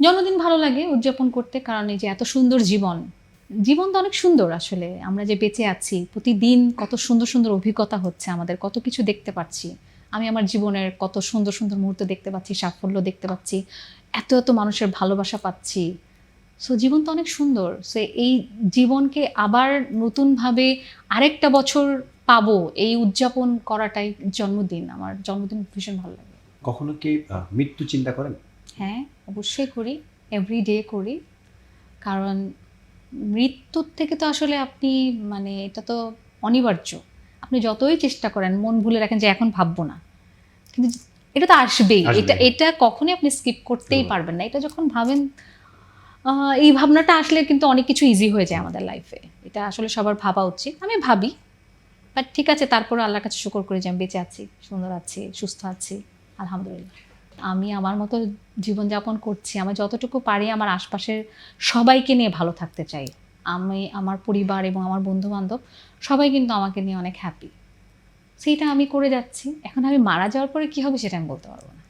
জন্মদিন ভালো লাগে উদযাপন করতে, কারণ এই যে এত সুন্দর জীবন, জীবন তো অনেক সুন্দর আসলে। আমরা যে বেঁচে আছি, প্রতিদিন কত সুন্দর সুন্দর অভিজ্ঞতা হচ্ছে আমাদের, কত কিছু দেখতে পাচ্ছি। আমি আমার জীবনের কত সুন্দর সুন্দর মুহূর্ত দেখতে পাচ্ছি, সাফল্য দেখতে পাচ্ছি, এত এত মানুষের ভালোবাসা পাচ্ছি। সো জীবন তো অনেক সুন্দর। সো এই জীবনকে আবার নতুনভাবে আরেকটা বছর পাবো, এই উদযাপন করাটাই জন্মদিন। আমার জন্মদিন ভীষণ ভালো লাগে। কখনো কি মৃত্যু চিন্তা করেন? হ্যাঁ, অবশ্যই করি, এভরিডে করি। কারণ মৃত্যুর থেকে তো আসলে আপনি, মানে এটা তো অনিবার্য। আপনি যতই চেষ্টা করেন, মন ভুলে রাখেন যে এখন ভাববো না, কিন্তু এটা তো আসবেই। আসবে, এটা হ্যাঁ। এটা কখনোই আপনি স্কিপ করতেই হুম। পারবেন না। এটা যখন ভাবেন, এই ভাবনাটা আসলে কিন্তু অনেক কিছু ইজি হয়ে যায় আমাদের লাইফে। এটা আসলে সবার ভাবা উচিত। আমি ভাবি, বাট ঠিক আছে, তারপরেও আল্লাহর কাছে শুকর করি যে আমি বেঁচে আছি, সুন্দর আছি, সুস্থ আছি, আলহামদুলিল্লাহ। আমি আমার মতো জীবনযাপন করছি। আমি যতটুকু পারি আমার আশপাশের সবাইকে নিয়ে ভালো থাকতে চাই। আমি, আমার পরিবার এবং আমার বন্ধু-বান্ধব সবাই কিন্তু আমাকে নিয়ে অনেক হ্যাপি। সেইটা আমি করে যাচ্ছি। এখন আমি মারা যাওয়ার পরে কী হবে সেটা আমি বলতে পারব না।